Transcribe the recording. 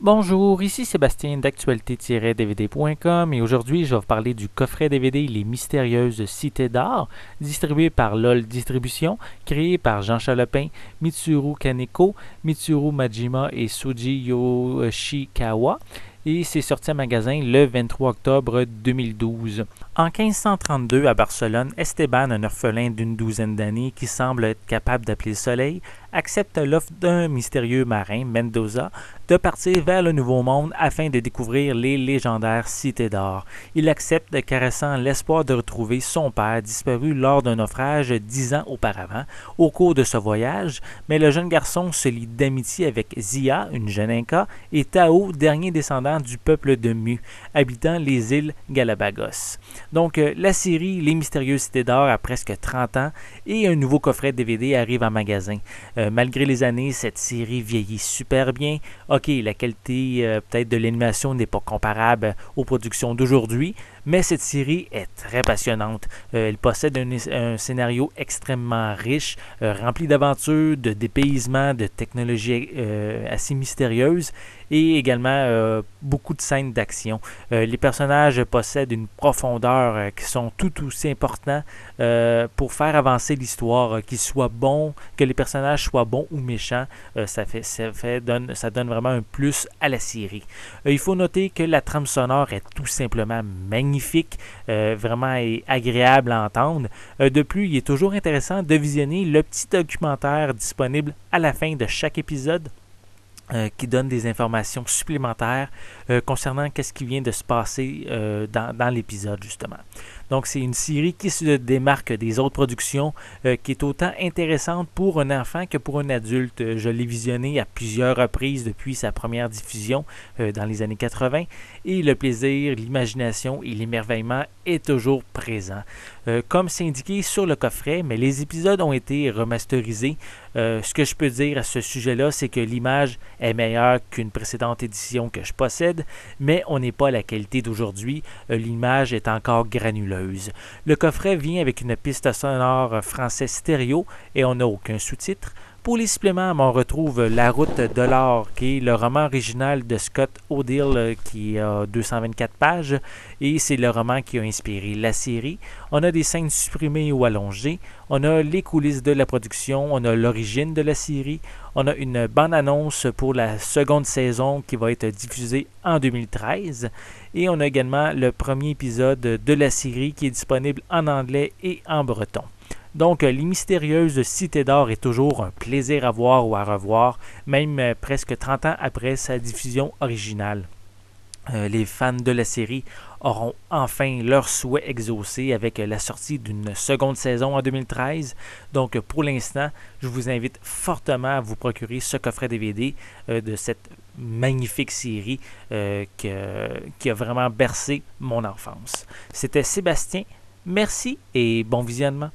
Bonjour, ici Sébastien d'actualité-dvd.com et aujourd'hui je vais vous parler du coffret DVD Les Mystérieuses Cités d'Or, distribué par LOL Distribution, créé par Jean Chalopin, Mitsuru Kaneko, Mitsuru Majima et Suji Yoshikawa, et c'est sorti en magasin le 23 octobre 2012. En 1532, à Barcelone, Esteban, un orphelin d'une douzaine d'années qui semble être capable d'appeler le soleil, accepte l'offre d'un mystérieux marin, Mendoza, de partir vers le Nouveau Monde afin de découvrir les légendaires cités d'or. Il accepte, caressant l'espoir de retrouver son père disparu lors d'un naufrage 10 ans auparavant. Au cours de ce voyage, mais le jeune garçon se lie d'amitié avec Zia, une jeune Inca, et Tao, dernier descendant du peuple de Mu, habitant les îles Galapagos. Donc, la série Les Mystérieuses Cités d'Or a presque 30 ans et un nouveau coffret DVD arrive en magasin. Malgré les années, cette série vieillit super bien. Ok, la qualité peut-être de l'animation n'est pas comparable aux productions d'aujourd'hui, mais cette série est très passionnante. Elle possède un scénario extrêmement riche, rempli d'aventures, de dépaysement, de technologies assez mystérieuses et également beaucoup de scènes d'action. Les personnages possèdent une profondeur qui sont tout aussi importants pour faire avancer l'histoire, qu'ils soient bons, que les personnages soient bons ou méchants, ça donne vraiment un plus à la série. Il faut noter que la trame sonore est tout simplement magnifique, vraiment agréable à entendre. De plus, il est toujours intéressant de visionner le petit documentaire disponible à la fin de chaque épisode qui donne des informations supplémentaires concernant qu'est-ce qui vient de se passer dans l'épisode justement. Donc c'est une série qui se démarque des autres productions, qui est autant intéressante pour un enfant que pour un adulte. Je l'ai visionné à plusieurs reprises depuis sa première diffusion dans les années 80 et le plaisir, l'imagination et l'émerveillement est toujours présent. Comme c'est indiqué sur le coffret, mais les épisodes ont été remasterisés. Ce que je peux dire à ce sujet-là, c'est que l'image est meilleure qu'une précédente édition que je possède, mais on n'est pas à la qualité d'aujourd'hui. L'image est encore granuleuse. Le coffret vient avec une piste sonore français stéréo et on n'a aucun sous-titre. Pour les suppléments, on retrouve La Route de l'or, qui est le roman original de Scott O'Deill, qui a 224 pages, et c'est le roman qui a inspiré la série. On a des scènes supprimées ou allongées, on a les coulisses de la production, on a l'origine de la série, on a une bande-annonce pour la seconde saison qui va être diffusée en 2013, et on a également le premier épisode de la série qui est disponible en anglais et en breton. Donc, Les Mystérieuses Cités d'Or est toujours un plaisir à voir ou à revoir, même presque 30 ans après sa diffusion originale. Les fans de la série auront enfin leur souhait exaucé avec la sortie d'une seconde saison en 2013. Donc, pour l'instant, je vous invite fortement à vous procurer ce coffret DVD de cette magnifique série qui a vraiment bercé mon enfance. C'était Sébastien. Merci et bon visionnement.